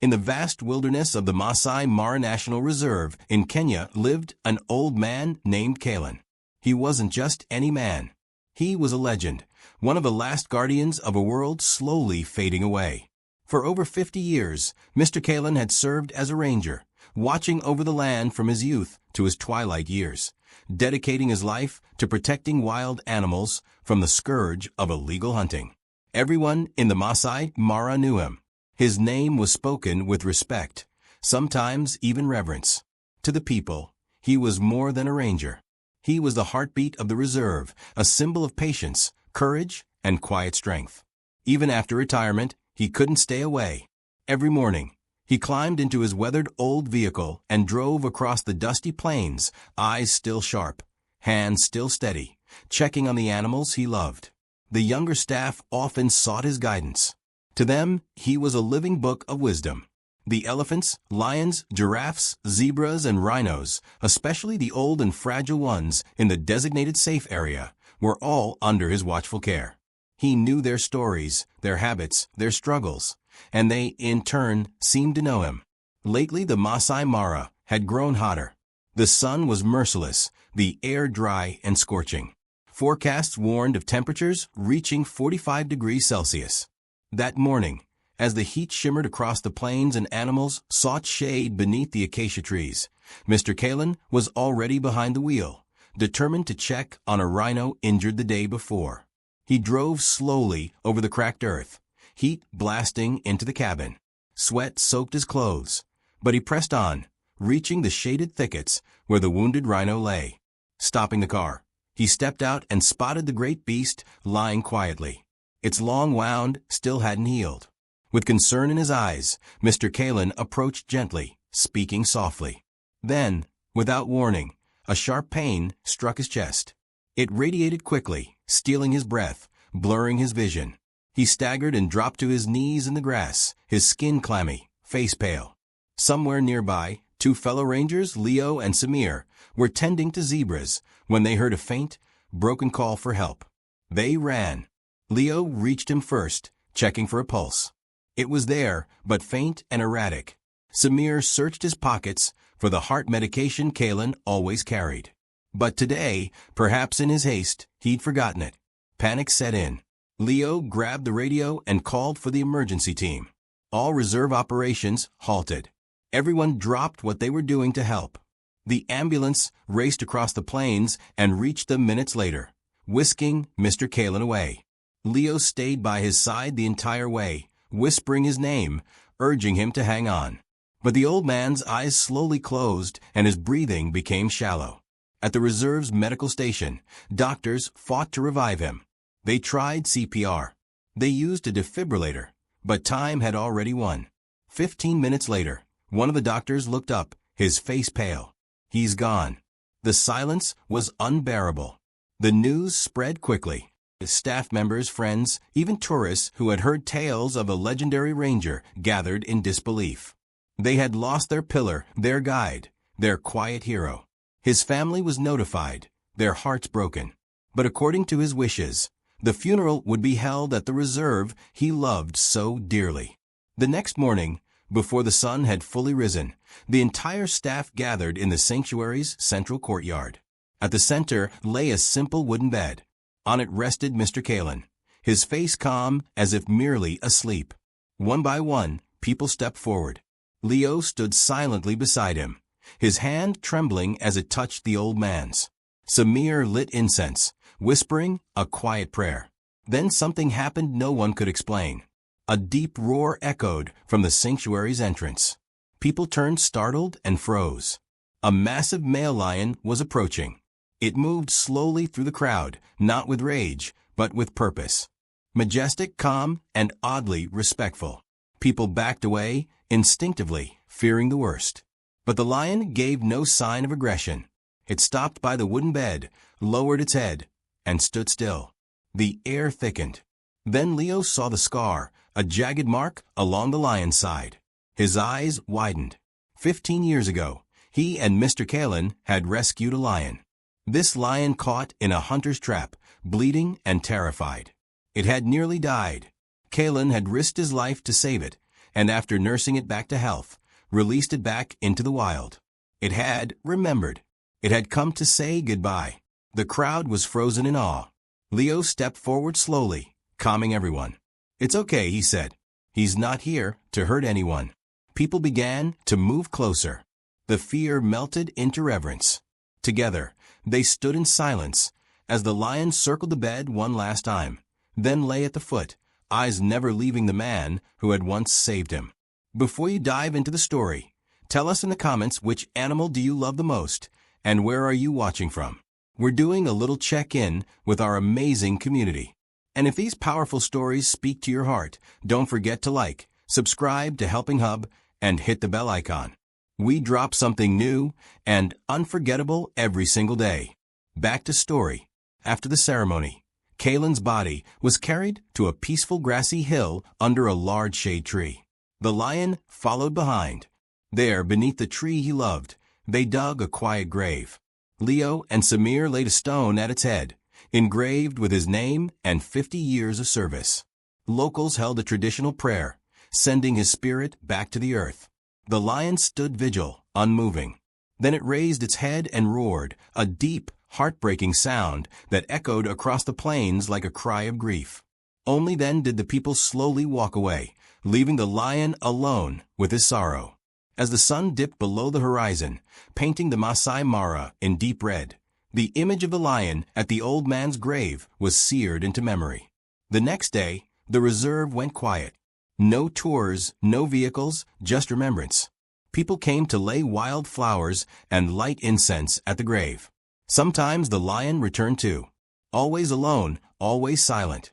In the vast wilderness of the Masai Mara National Reserve in Kenya lived an old man named Kalen. He wasn't just any man. He was a legend, one of the last guardians of a world slowly fading away. For over 50 years, Mr. Kalen had served as a ranger, watching over the land from his youth to his twilight years, dedicating his life to protecting wild animals from the scourge of illegal hunting. Everyone in the Masai Mara knew him. His name was spoken with respect, sometimes even reverence. To the people, he was more than a ranger. He was the heartbeat of the reserve, a symbol of patience, courage, and quiet strength. Even after retirement, he couldn't stay away. Every morning, he climbed into his weathered old vehicle and drove across the dusty plains, eyes still sharp, hands still steady, checking on the animals he loved. The younger staff often sought his guidance. To them, he was a living book of wisdom. The elephants, lions, giraffes, zebras, and rhinos, especially the old and fragile ones in the designated safe area, were all under his watchful care. He knew their stories, their habits, their struggles, and they, in turn, seemed to know him. Lately, the Masai Mara had grown hotter. The sun was merciless, the air dry and scorching. Forecasts warned of temperatures reaching 45 degrees Celsius. That morning, as the heat shimmered across the plains and animals sought shade beneath the acacia trees, Mr. Kalen was already behind the wheel, determined to check on a rhino injured the day before. He drove slowly over the cracked earth, heat blasting into the cabin. Sweat soaked his clothes, but he pressed on, reaching the shaded thickets where the wounded rhino lay. Stopping the car, he stepped out and spotted the great beast lying quietly. Its long wound still hadn't healed. With concern in his eyes, Mr. Kalen approached gently, speaking softly. Then, without warning, a sharp pain struck his chest. It radiated quickly, stealing his breath, blurring his vision. He staggered and dropped to his knees in the grass, his skin clammy, face pale. Somewhere nearby, two fellow rangers, Leo and Samir, were tending to zebras when they heard a faint, broken call for help. They ran. Leo reached him first, checking for a pulse. It was there, but faint and erratic. Samir searched his pockets for the heart medication Kalen always carried. But today, perhaps in his haste, he'd forgotten it. Panic set in. Leo grabbed the radio and called for the emergency team. All reserve operations halted. Everyone dropped what they were doing to help. The ambulance raced across the plains and reached them minutes later, whisking Mr. Kalen away. Leo stayed by his side the entire way, whispering his name, urging him to hang on. But the old man's eyes slowly closed and his breathing became shallow. At the reserve's medical station, doctors fought to revive him. They tried CPR. They used a defibrillator, but time had already won. 15 minutes later, one of the doctors looked up, his face pale. "He's gone." The silence was unbearable. The news spread quickly. Staff members, friends, even tourists who had heard tales of the legendary ranger gathered in disbelief. They had lost their pillar, their guide, their quiet hero. His family was notified, their hearts broken. But according to his wishes, the funeral would be held at the reserve he loved so dearly. The next morning, before the sun had fully risen, the entire staff gathered in the sanctuary's central courtyard. At the center lay a simple wooden bed. On it rested Mr. Kalen, his face calm as if merely asleep. One by one, people stepped forward. Leo stood silently beside him, his hand trembling as it touched the old man's. Samir lit incense, whispering a quiet prayer. Then something happened no one could explain. A deep roar echoed from the sanctuary's entrance. People turned startled and froze. A massive male lion was approaching. It moved slowly through the crowd, not with rage, but with purpose. Majestic, calm, and oddly respectful. People backed away, instinctively, fearing the worst. But the lion gave no sign of aggression. It stopped by the wooden bed, lowered its head, and stood still. The air thickened. Then Leo saw the scar, a jagged mark along the lion's side. His eyes widened. 15 years ago, he and Mr. Kalen had rescued a lion. This lion caught in a hunter's trap, bleeding and terrified. It had nearly died. Kalen had risked his life to save it, and after nursing it back to health, released it back into the wild. It had remembered. It had come to say goodbye. The crowd was frozen in awe. Leo stepped forward slowly, calming everyone. "It's okay," he said. "He's not here to hurt anyone." People began to move closer. The fear melted into reverence. Together, they stood in silence as the lion circled the bed one last time, then lay at the foot, eyes never leaving the man who had once saved him. Before you dive into the story, tell us in the comments which animal do you love the most, and where are you watching from? We're doing a little check-in with our amazing community. And if these powerful stories speak to your heart, don't forget to like, subscribe to Helping Hub, and hit the bell icon. We drop something new and unforgettable every single day. Back to story. After the ceremony, Kalen's body was carried to a peaceful grassy hill under a large shade tree. The lion followed behind. There, beneath the tree he loved, they dug a quiet grave. Leo and Samir laid a stone at its head, engraved with his name and 50 years of service. Locals held a traditional prayer, sending his spirit back to the earth. The lion stood vigil, unmoving. Then it raised its head and roared, a deep, heartbreaking sound that echoed across the plains like a cry of grief. Only then did the people slowly walk away, leaving the lion alone with his sorrow. As the sun dipped below the horizon, painting the Masai Mara in deep red, the image of the lion at the old man's grave was seared into memory. The next day, the reserve went quiet. No tours, no vehicles, just remembrance. People came to lay wild flowers and light incense at the grave. Sometimes the lion returned too. Always alone, always silent.